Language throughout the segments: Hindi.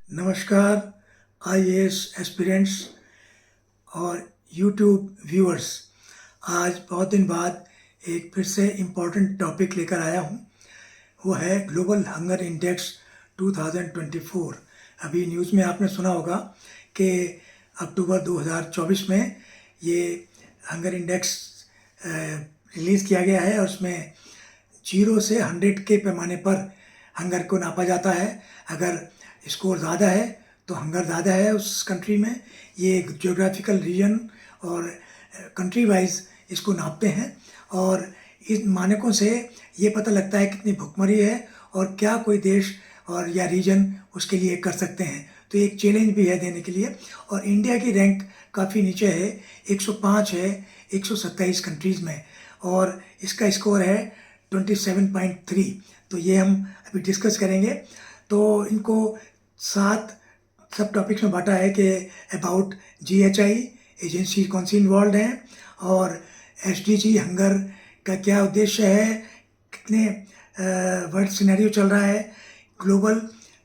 नमस्कार आईएएस एस्पिरेंट्स और यूट्यूब व्यूअर्स। आज बहुत दिन बाद एक फिर से इम्पोर्टेंट टॉपिक लेकर आया हूँ। वो है ग्लोबल हंगर इंडेक्स 2024। अभी न्यूज़ में आपने सुना होगा कि अक्टूबर 2024 में ये हंगर इंडेक्स रिलीज़ किया गया है और उसमें 0 से 100 के पैमाने पर हंगर को नापा जाता है। अगर स्कोर ज़्यादा है तो हंगर ज़्यादा है उस कंट्री में। ये एक जियोग्राफिकल रीजन और कंट्री वाइज इसको नापते हैं और इस मानकों से ये पता लगता है कितनी भुखमरी है और क्या कोई देश और या रीजन उसके लिए कर सकते हैं। तो एक चैलेंज भी है देने के लिए। और इंडिया की रैंक काफ़ी नीचे है, 105 है 127 कंट्रीज़ में, और इसका स्कोर है 27.3। तो ये हम अभी डिस्कस करेंगे। तो इनको 7 सब टॉपिक्स में बांटा है कि अबाउट जीएचआई एजेंसी कौन सी इन्वॉल्व हैं, और एसडीजी हंगर का क्या उद्देश्य है, कितने वर्ल्ड सिनेरियो चल रहा है, ग्लोबल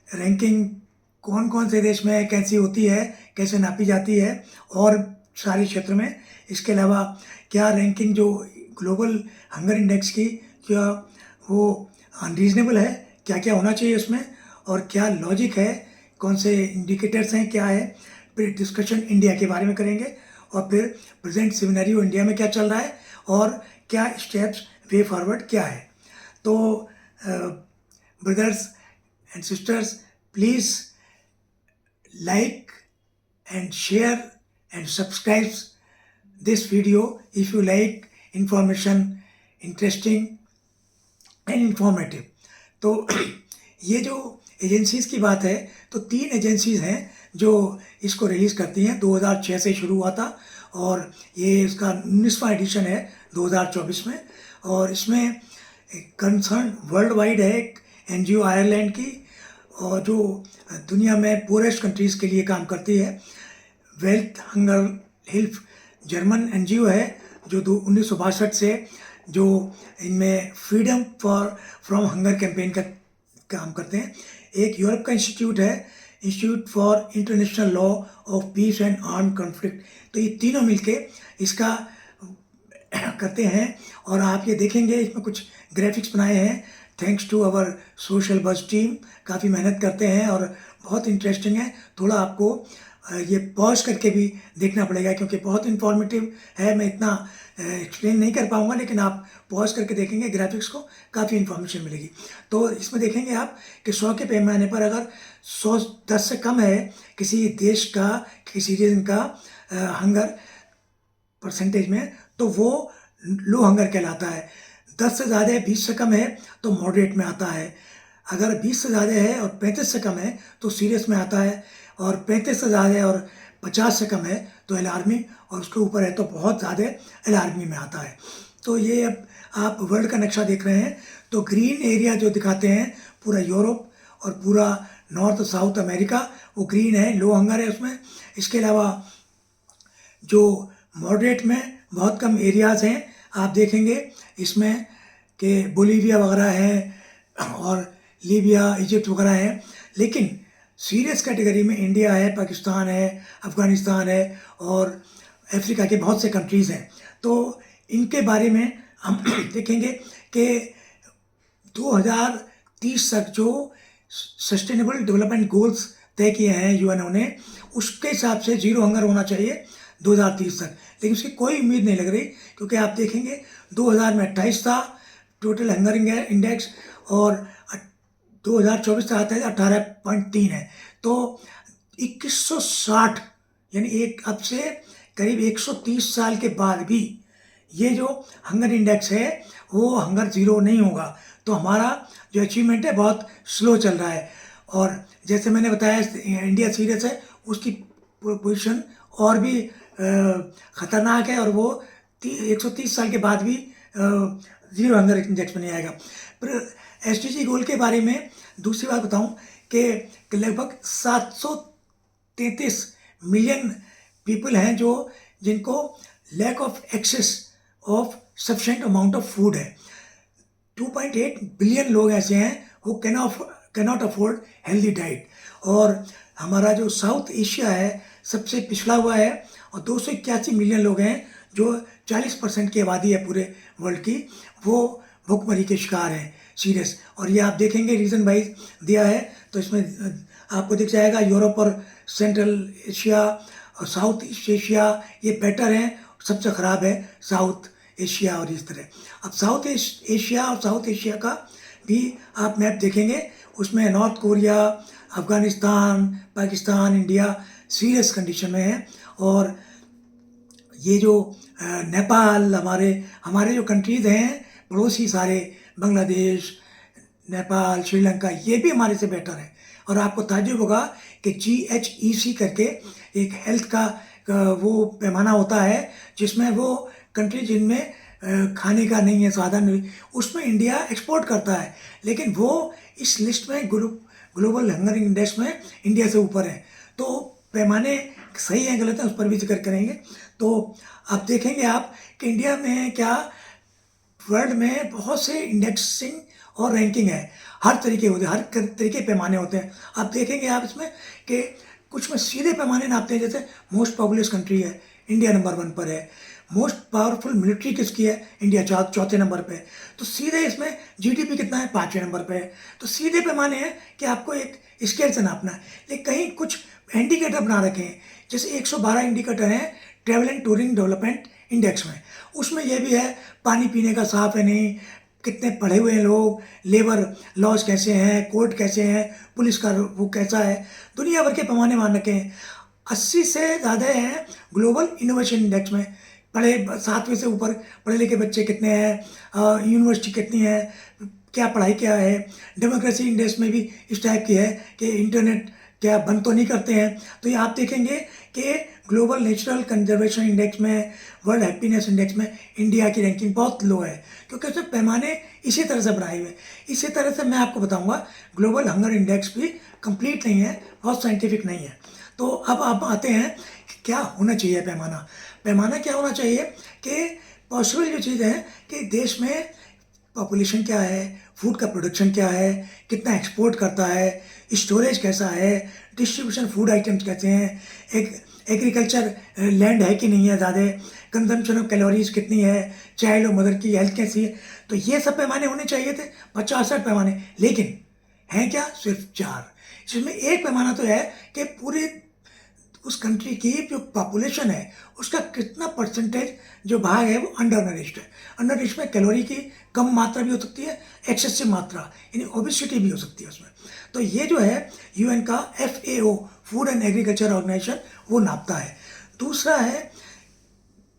रैंकिंग कौन कौन से देश में कैसी होती है, कैसे नापी जाती है, और सारे क्षेत्र में। इसके अलावा क्या रैंकिंग जो ग्लोबल हंगर इंडेक्स की, क्या वो अनरीजनेबल है, क्या क्या होना चाहिए उसमें, और क्या लॉजिक है, कौन से इंडिकेटर्स हैं, क्या है। फिर डिस्कशन इंडिया के बारे में करेंगे और फिर प्रेजेंट सिनेरियो इंडिया में क्या चल रहा है और क्या स्टेप्स वे फॉरवर्ड क्या है। तो brothers and sisters, please like and share and subscribe this video if you like information interesting and informative। तो ये जो एजेंसीज़ की बात है, तो 3 एजेंसीज़ हैं जो इसको रिलीज़ करती हैं। 2006 से शुरू हुआ था और ये इसका 19वां एडिशन है 2024 में। और इसमें कंसर्न वर्ल्ड वाइड है एक एनजीओ आयरलैंड की, और जो दुनिया में पूरेस्ट कंट्रीज़ के लिए काम करती है। वेल्थ हंगर हिल्फ जर्मन एनजीओ है जो 1962 से जो इनमें फ्रीडम फ्रॉम हंगर कैंपेन का काम करते हैं। एक यूरोप का इंस्टीट्यूट है, institute for international law of peace and arm conflict. तो ये तीनों मिलके इसका करते हैं। और आप ये देखेंगे इसमें कुछ ग्राफिक्स बनाए हैं, thanks to our social buzz team. काफ़ी मेहनत करते हैं और बहुत इंटरेस्टिंग है। थोड़ा आपको ये पॉज करके भी देखना पड़ेगा क्योंकि बहुत इन्फॉर्मेटिव है। मैं इतना एक्सप्लेन नहीं कर पाऊँगा, लेकिन आप पॉज करके देखेंगे ग्राफिक्स को, काफ़ी इन्फॉर्मेशन मिलेगी। तो इसमें देखेंगे आप कि 100 के पैमाने पर अगर 10 से कम है किसी देश का, किसी रीजन का हंगर परसेंटेज में, तो वो लो हंगर कहलाता है। 10 से ज़्यादा है, 20 से कम है तो मॉडरेट में आता है। अगर 20 से ज़्यादा है और 35 से कम है तो सीरियस में आता है, और 35 से ज़्यादा है और 50 से कम है तो अलार्मिंग, और उसके ऊपर है तो बहुत ज़्यादा अलार्मिंग में आता है। तो ये अब आप वर्ल्ड का नक्शा देख रहे हैं, तो ग्रीन एरिया जो दिखाते हैं पूरा यूरोप और पूरा नॉर्थ साउथ अमेरिका, वो ग्रीन है, लो हंगर है उसमें। इसके अलावा जो मॉडरेट में बहुत कम एरियाज़ हैं, आप देखेंगे इसमें कि बोलीविया वगैरह है और लीबिया, इजिप्ट वगैरह है। लेकिन सीरियस कैटेगरी में इंडिया है, पाकिस्तान है, अफ़गानिस्तान है और अफ्रीका के बहुत से कंट्रीज़ हैं। तो इनके बारे में हम देखेंगे कि 2030 तक जो सस्टेनेबल डेवलपमेंट गोल्स तय किए हैं यूएनओ ने, उसके हिसाब से 0 हंगर होना चाहिए 2030 तक। लेकिन उसकी कोई उम्मीद नहीं लग रही, क्योंकि आप देखेंगे 2000 में 28 था टोटल हंगर इंडेक्स, और 2024 तक आता है 18.3 है। तो 2160 यानी अब से करीब 130 साल के बाद भी ये जो हंगर इंडेक्स है वो हंगर 0 नहीं होगा। तो हमारा जो अचीवमेंट है बहुत स्लो चल रहा है। और जैसे मैंने बताया इंडिया सीरियस है, उसकी पोजीशन और भी ख़तरनाक है, और वो 130 साल के बाद भी 0 हंगर इंडेक्स में नहीं आएगा। पर एसडीजी गोल के बारे में दूसरी बात बताऊं कि लगभग 733 मिलियन पीपल हैं जिनको lack of access of sufficient amount of food है। 2.8 बिलियन लोग ऐसे हैं who cannot afford healthy diet. और हमारा जो साउथ एशिया है सबसे पिछड़ा हुआ है और 281 मिलियन लोग हैं, जो 40% की आबादी है पूरे वर्ल्ड की, वो भुखमरी के शिकार हैं सीरियस। और ये आप देखेंगे रीजन वाइज दिया है, तो इसमें आपको दिख जाएगा यूरोप और सेंट्रल एशिया और साउथ ईस्ट एशिया ये बेटर हैं, सबसे ख़राब है साउथ एशिया और इस तरह। अब साउथ एशिया और साउथ एशिया का भी आप मैप देखेंगे, उसमें north Korea, Afghanistan, Pakistan, India serious condition में है। और ये जो नेपाल, हमारे जो कंट्रीज़ हैं पड़ोसी सारे, बांग्लादेश, नेपाल, श्रीलंका, ये भी हमारे से बेटर है। और आपको ताज्जुब होगा कि GHEC करके एक हेल्थ का वो पैमाना होता है, जिसमें वो कंट्री जिनमें खाने का नहीं है साधन, उसमें इंडिया एक्सपोर्ट करता है, लेकिन वो इस लिस्ट में ग्लोबल हंगर इंडेक्स में इंडिया से ऊपर है। तो पैमाने सही हैं गलत हैं उस पर भी जिक्र करेंगे। तो अब देखेंगे आप कि इंडिया में क्या वर्ल्ड में बहुत से इंडेक्सिंग और रैंकिंग है, हर तरीके होते हैं, हर तरीके पैमाने होते हैं। आप देखेंगे आप इसमें कि कुछ में सीधे पैमाने नापते हैं, जैसे मोस्ट पॉपुलस कंट्री है, इंडिया नंबर 1 पर है। मोस्ट पावरफुल मिलिट्री किसकी है, इंडिया चौथे नंबर पे है। तो सीधे इसमें GDP कितना है, 5वें नंबर पे है। तो सीधे पैमाने हैं कि आपको एक स्केल से नापना है। लेकिन कहीं कुछ इंडिकेटर बना रखे हैं, जैसे 112 इंडिकेटर हैं travel and touring development index में। उसमें यह भी है पानी पीने का साफ है नहीं, कितने पढ़े हुए हैं लोग, लेबर लॉज कैसे हैं, कोर्ट कैसे हैं, पुलिस का वो कैसा है, दुनिया भर के पैमाने मान रखे हैं। 80 से ज़्यादा हैं ग्लोबल इनोवेशन इंडेक्स में। 7वें से ऊपर पढ़े लिखे बच्चे कितने हैं, यूनिवर्सिटी कितनी है, क्या पढ़ाई क्या है। डेमोक्रेसी इंडेक्स में भी इस टाइप की है कि इंटरनेट क्या बंद तो नहीं करते हैं। तो ये आप देखेंगे कि ग्लोबल नेचुरल कंजर्वेशन इंडेक्स में, वर्ल्ड हैप्पीनेस इंडेक्स में इंडिया की रैंकिंग बहुत लो है, क्योंकि उसमें पैमाने इसी तरह से बनाए हुए। इसी तरह से मैं आपको बताऊंगा ग्लोबल हंगर इंडेक्स भी कंप्लीट नहीं है, बहुत साइंटिफिक नहीं है। तो अब आप आते हैं कि क्या होना चाहिए पैमाना। पैमाना क्या होना चाहिए कि पॉसिबल जो चीज़ है कि देश में पॉपुलेशन क्या है, फूड का प्रोडक्शन क्या है, कितना एक्सपोर्ट करता है, स्टोरेज कैसा है, डिस्ट्रीब्यूशन फूड आइटम्स कैसे हैं, एक एग्रीकल्चर लैंड है कि नहीं है ज़्यादा, कंजम्पशन ऑफ कैलोरीज कितनी है, चाइल्ड और मदर की हेल्थ कैसी है। तो ये सब पैमाने होने चाहिए थे, 50-60 पैमाने, लेकिन हैं क्या, सिर्फ 4। इसमें एक पैमाना तो है कि पूरे उस कंट्री की जो पॉपुलेशन है उसका कितना परसेंटेज जो भाग है वो अंडर नरिश्ड है। अंडर नरिश्ड में कैलोरी की कम मात्रा भी हो सकती है, एक्सेसिव मात्रा यानी ओबेसिटी भी हो सकती है उसमें। तो ये जो है UN का FAO food and agriculture organisation वो नापता है। दूसरा है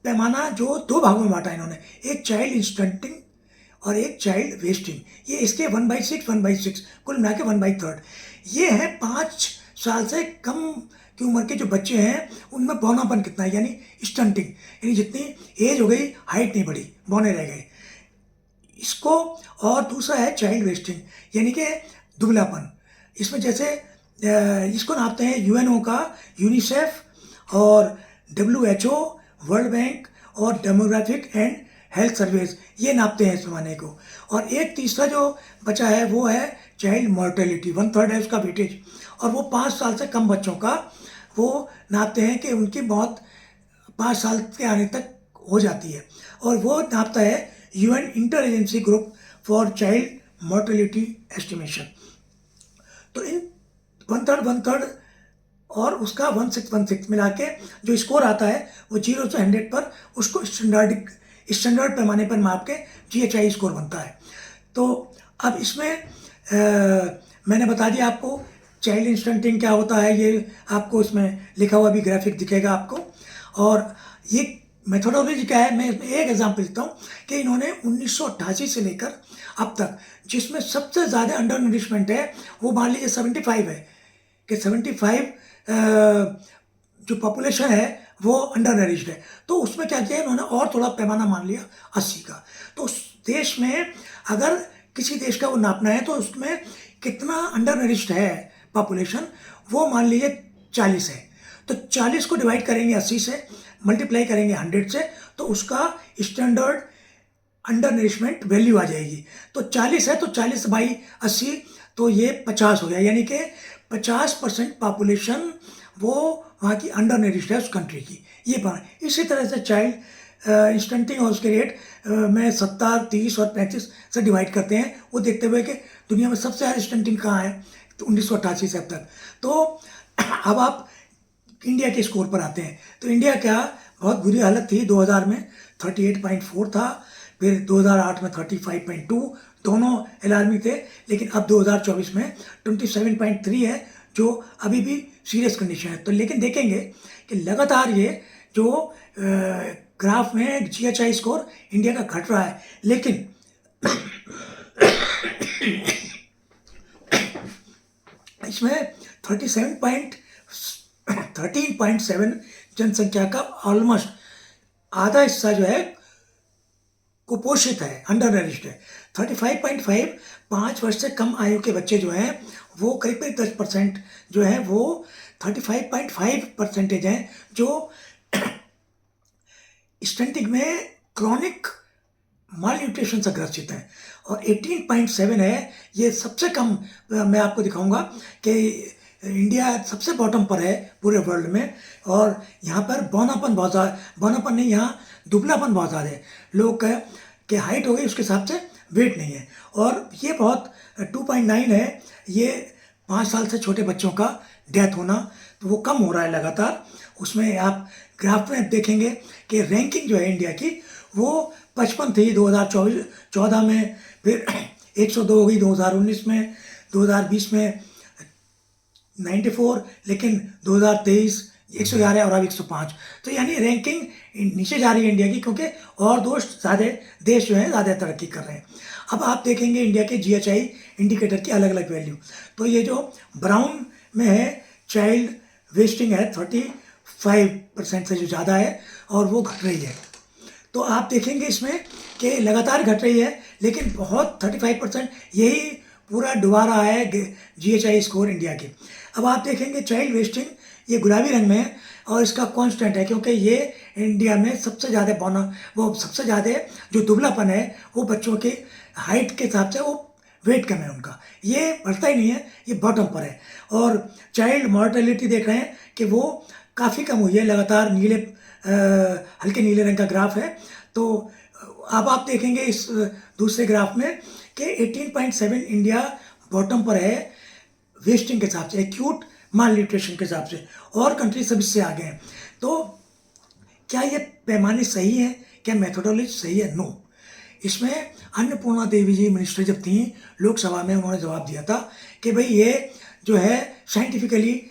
पैमाना जो 2 भागों में बांटा इन्होंने, एक चाइल्ड स्टंटिंग और एक चाइल्ड वेस्टिंग। ये इसके 1/6 1/6 कुल मिला के 1/3। ये है 5 साल से कम की उम्र के जो बच्चे हैं उनमें बौनापन कितना है, यानी स्टंटिंग, यानी जितनी एज हो गई हाइट नहीं बढ़ी, बौने रह गए इसको। और दूसरा है चाइल्ड वेस्टिंग, यानी कि दुबलापन। इसमें जैसे इसको नापते हैं UNO का यूनिसेफ और WHO, वर्ल्ड बैंक और डेमोग्राफिक एंड हेल्थ सर्विस, ये नापते हैं इस पैमाने को। और एक तीसरा जो बचा है वो है चाइल्ड मॉर्टेलिटी, 1/3 है उसका वेटेज। और वो 5 साल से कम बच्चों का वो नापते हैं कि उनकी मौत 5 साल के आने तक हो जाती है। और वो नापता है UN inter agency group for child mortality estimation. तो इन 1/3 और उसका 1/6 मिला के जो स्कोर आता है वो 0 से 100 पर उसको स्टैंडर्ड पैमाने पर माप के GHI स्कोर बनता है। तो अब इसमें मैंने बता दिया आपको चाइल्ड स्टंटिंग क्या होता है, ये आपको इसमें लिखा हुआ भी ग्राफिक दिखेगा आपको। और ये मेथोडोलॉजी क्या है, मैं इसमें एक एग्जांपल देता हूँ कि इन्होंने 1988 से लेकर अब तक जिसमें सबसे ज़्यादा अंडर नरिशमेंट है वो मान लीजिए 75 है, कि 75 जो पॉपुलेशन है वो अंडर नरिश्ड है। तो उसमें क्या किया इन्होंने और थोड़ा पैमाना मान लिया 80 का। तो उस देश में अगर किसी देश का वो नापना है तो उसमें कितना अंडर नरिश्ड है पॉपुलेशन, वो मान लीजिए 40 है। तो 40 को डिवाइड करेंगे 80 से, मल्टीप्लाई करेंगे 100 से, तो उसका स्टैंडर्ड अंडर नरिशमेंट वैल्यू आ जाएगी। तो 40 है तो 40/80 तो ये 50 हो गया, यानी कि 50% पॉपुलेशन वो वहाँ की अंडर नरिश्ड है उस कंट्री की। ये बात इसी तरह से चाइल्ड स्टंटिंग और उसके रेट में 70, 30 और 35 से डिवाइड करते हैं, वो देखते हुए कि दुनिया में सबसे ज़्यादा स्टंटिंग कहाँ है, तो 1988 से अब तक। तो अब आप इंडिया के स्कोर पर आते हैं, तो इंडिया क्या बहुत बुरी हालत थी। 2000 में 38.4 था, फिर 2008 में 35.2, दोनों अलार्मिंग थे। लेकिन अब 2024 में 27.3 है, जो अभी भी सीरियस कंडीशन है। तो लेकिन देखेंगे कि लगातार ये जो ग्राफ में GHI स्कोर इंडिया का घट रहा है, लेकिन इसमें 13.7 जनसंख्या का ऑलमोस्ट आधा हिस्सा जो है कुपोषित है, अंडर नरिश्ड है। 35.5 5 वर्ष से कम आयु के बच्चे जो हैं वो करीब 10% जो है वो 35.5% हैं जो स्टंटिंग में क्रॉनिक माल न्यूट्रिशन से ग्रसित हैं, और 18.7 है ये सबसे कम। मैं आपको दिखाऊंगा कि इंडिया सबसे बॉटम पर है पूरे वर्ल्ड में, और यहाँ पर बौनापन बहुत ज़्यादा, बौनापन नहीं, यहाँ दुबलापन बहुत ज़्यादा है। लोग के हाइट हो गई उसके हिसाब से वेट नहीं है, और ये बहुत 2.9 है। ये 5 साल से छोटे बच्चों का डेथ होना, तो वो कम हो रहा है लगातार। उसमें आप ग्राफ में देखेंगे कि रैंकिंग जो है इंडिया की वो 55 थी 2014 में, फिर 102 हो गई 2019 में, 2020 में 94, लेकिन 2023 111 और अब 105। तो यानी रैंकिंग नीचे जा रही है इंडिया की, क्योंकि और देश जो है ज़्यादा तरक्की कर रहे हैं। अब आप देखेंगे इंडिया के GHI इंडिकेटर की अलग अलग वैल्यू। तो ये जो ब्राउन में है चाइल्ड वेस्टिंग है 35% से जो ज़्यादा है, और वो घट रही है। तो आप देखेंगे इसमें कि लगातार घट रही है, लेकिन बहुत 35% यही पूरा डुबा रहा है GHI स्कोर इंडिया के। अब आप देखेंगे चाइल्ड वेस्टिंग ये गुलाबी रंग में है, और इसका कांस्टेंट है, क्योंकि ये इंडिया में सबसे ज़्यादा वो सबसे ज़्यादा जो दुबलापन है वो बच्चों के हाइट के हिसाब से वो वेट कम है उनका, ये बढ़ता ही नहीं है, ये बॉटम पर है। और चाइल्ड मॉर्टेलिटी देख रहे हैं कि वो काफ़ी कम हुई है लगातार, हल्के नीले रंग का ग्राफ है। तो अब आप देखेंगे इस दूसरे ग्राफ में कि 18.7 इंडिया बॉटम पर है वेस्टिंग के हिसाब से, एक्यूट माल न्यूट्रिशन के हिसाब से, और कंट्री सब इससे आगे हैं। तो क्या ये पैमाने सही है, क्या मेथोडोलॉजी सही है? नो। इसमें अन्नपूर्णा देवी जी मिनिस्टर जब थी लोकसभा में, उन्होंने जवाब दिया था कि भाई ये जो है साइंटिफिकली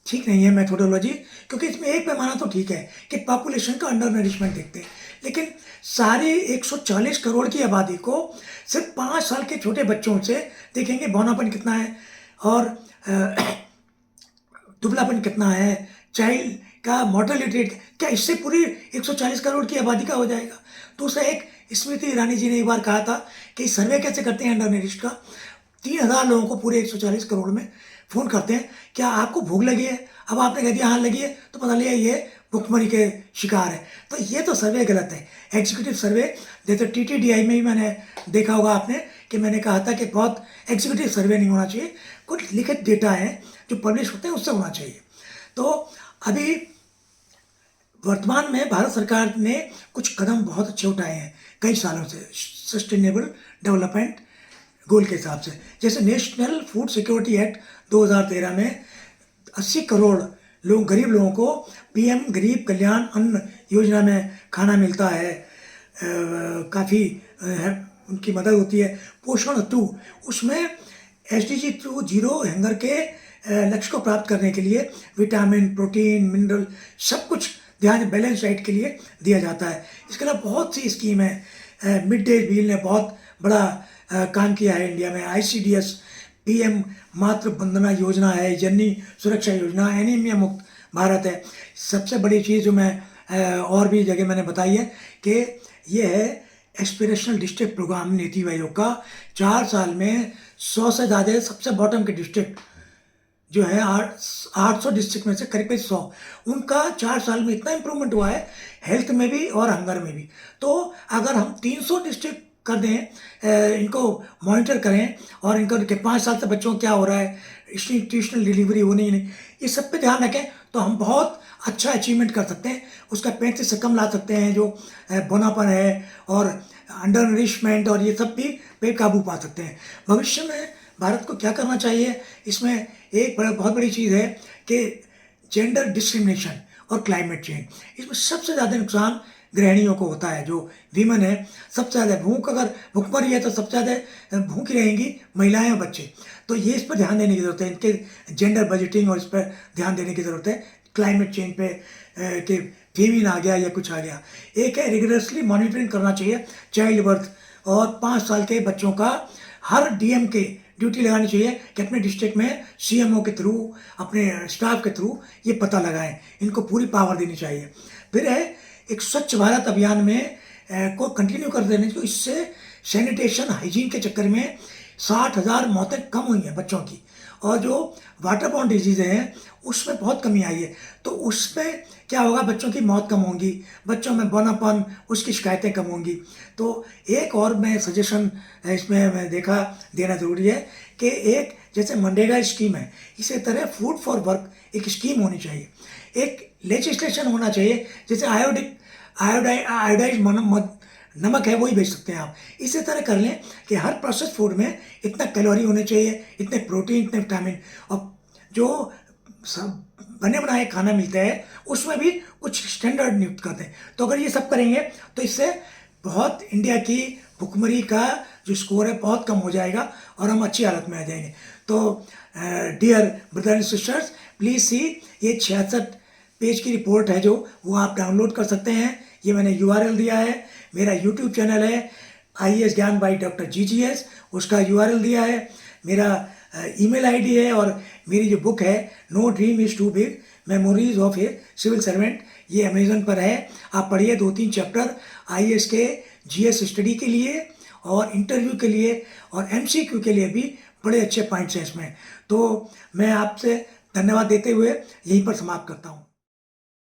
ठीक नहीं है मेथोडोलॉजी, क्योंकि इसमें एक पैमाना तो ठीक है कि पॉपुलेशन का अंडर नरिशमेंट देखते हैं, लेकिन सारे 140 करोड़ की आबादी को सिर्फ 5 साल के छोटे बच्चों से देखेंगे बौनापन कितना है और दुबलापन कितना है, चाइल्ड का मॉर्टेलिटी रेट, क्या इससे पूरी 140 करोड़ की आबादी का हो जाएगा? दूसरा, एक स्मृति ईरानी जी ने एक बार कहा था कि सर्वे कैसे करते हैं अंडर नरिश्ड का। 3000 लोगों को पूरे 140 करोड़ में फ़ोन करते हैं, क्या आपको भूख लगी है? अब आपने कह दिया हाँ लगी है, तो पता लिया ये भुखमरी के शिकार है। तो ये तो सर्वे गलत है, एग्जीक्यूटिव सर्वे। जैसे TTDI में भी मैंने देखा होगा आपने कि मैंने कहा था कि बहुत एग्जीक्यूटिव सर्वे नहीं होना चाहिए, कुछ लिखित डेटा है जो पब्लिश होते हैं उससे होना चाहिए। तो अभी वर्तमान में भारत सरकार ने कुछ कदम बहुत अच्छे उठाए हैं कई सालों से सस्टेनेबल डेवलपमेंट गोल के हिसाब से। जैसे नेशनल फूड सिक्योरिटी एक्ट 2013 में 80 करोड़ लोग, गरीब लोगों को PM गरीब कल्याण अन्न योजना में खाना मिलता है, काफ़ी उनकी मदद होती है। पोषण 2, उसमें SDG 2 जीरो हंगर के लक्ष्य को प्राप्त करने के लिए विटामिन, प्रोटीन, मिनरल सब कुछ ध्यान बैलेंस डाइट के लिए दिया जाता है। इसके अलावा बहुत सी स्कीम है। मिड डे मील ने बहुत बड़ा काम किया है इंडिया में। ICDS, PM मातृ वंदना योजना है, जननी सुरक्षा योजना, एनीमिया मुक्त भारत है। सबसे बड़ी चीज़ जो मैं और भी जगह मैंने बताई है कि ये है aspirational district programme NITI Aayog का। 4 साल में 100 से ज़्यादा सबसे बॉटम के डिस्ट्रिक्ट जो है 800 डिस्ट्रिक्ट में से करीब 100, उनका 4 साल में इतना इम्प्रूवमेंट हुआ है हेल्थ में भी और हंगर में भी। तो अगर हम 300 डिस्ट्रिक्ट कर दें, इनको मॉनिटर करें और इनको 5 साल से बच्चों को क्या हो रहा है, इंस्टीट्यूशनल डिलीवरी होनी नहीं, ये सब पे ध्यान रखें तो हम बहुत अच्छा अचीवमेंट कर सकते हैं। उसका 35 से कम ला सकते हैं, जो बोनापन है और अंडर नरिशमेंट और ये सब भी पे काबू पा सकते हैं। भविष्य में भारत को क्या करना चाहिए, इसमें एक बहुत बड़ी चीज़ है कि जेंडर डिस्क्रिमिनेशन और क्लाइमेट चेंज, इसमें सबसे ज़्यादा नुकसान गृहिणियों को होता है। जो वीमेन है सबसे ज़्यादा अगर भूखमरी है तो सबसे ज़्यादा भूखी रहेंगी महिलाएं और बच्चे। तो ये इस पर ध्यान देने की ज़रूरत है, इनके जेंडर बजटिंग और इस पर ध्यान देने की ज़रूरत है। क्लाइमेट चेंज पे कि फेमिन आ गया या कुछ आ गया। एक है रिगरसली मॉनिटरिंग करना चाहिए चाइल्ड बर्थ, और 5 साल के बच्चों का हर डीएम के ड्यूटी लगानी चाहिए कि अपने डिस्ट्रिक्ट में सीएमओ के थ्रू, अपने स्टाफ के थ्रू ये पता लगाएं। इनको पूरी पावर देनी चाहिए। फिर है एक स्वच्छ भारत अभियान में को कंटिन्यू कर देने को, इससे सैनिटेशन हाइजीन के चक्कर में 60,000 मौतें कम हुई हैं बच्चों की, और जो वाटर बॉर्न डिजीज़ हैं उसमें बहुत कमी आई है। तो उसमें क्या होगा, बच्चों की मौत कम होंगी, बच्चों में बौनापन उसकी शिकायतें कम होंगी। तो एक और मैं सजेशन इसमें मैं देना ज़रूरी है कि एक जैसे मनरेगा स्कीम है, इसी तरह फूड फॉर वर्क एक स्कीम होनी चाहिए। एक लेजिस्लेशन होना चाहिए, जैसे आयोडाइज नमक है वही बेच सकते हैं आप, इसी तरह कर लें कि हर प्रोसेस फूड में इतना कैलोरी होने चाहिए, इतने प्रोटीन, इतने विटामिन, और जो सब बने बनाए खाना मिलता है उसमें भी कुछ स्टैंडर्ड नियुक्त कर दें। तो अगर ये सब करेंगे तो इससे बहुत इंडिया की भुखमरी का जो स्कोर है बहुत कम हो जाएगा और हम अच्छी हालत में आ जाएंगे। तो dear brother and sisters, please see, ये 66 पेज की रिपोर्ट है जो वो आप डाउनलोड कर सकते हैं। ये मैंने URL दिया है। मेरा यूट्यूब चैनल है IAS ज्ञान बाई डॉक्टर GGS, उसका URL दिया है। मेरा ईमेल ID है, और मेरी जो बुक है no dream is too big, memories of a civil servant, ये अमेजन पर है। आप पढ़िए 2-3 चैप्टर IAS के GS स्टडी के लिए और इंटरव्यू के लिए और MCQ के लिए भी बड़े अच्छे पॉइंट्स हैं इसमें। तो मैं आपसे धन्यवाद देते हुए यहीं पर समाप्त करता हूँ।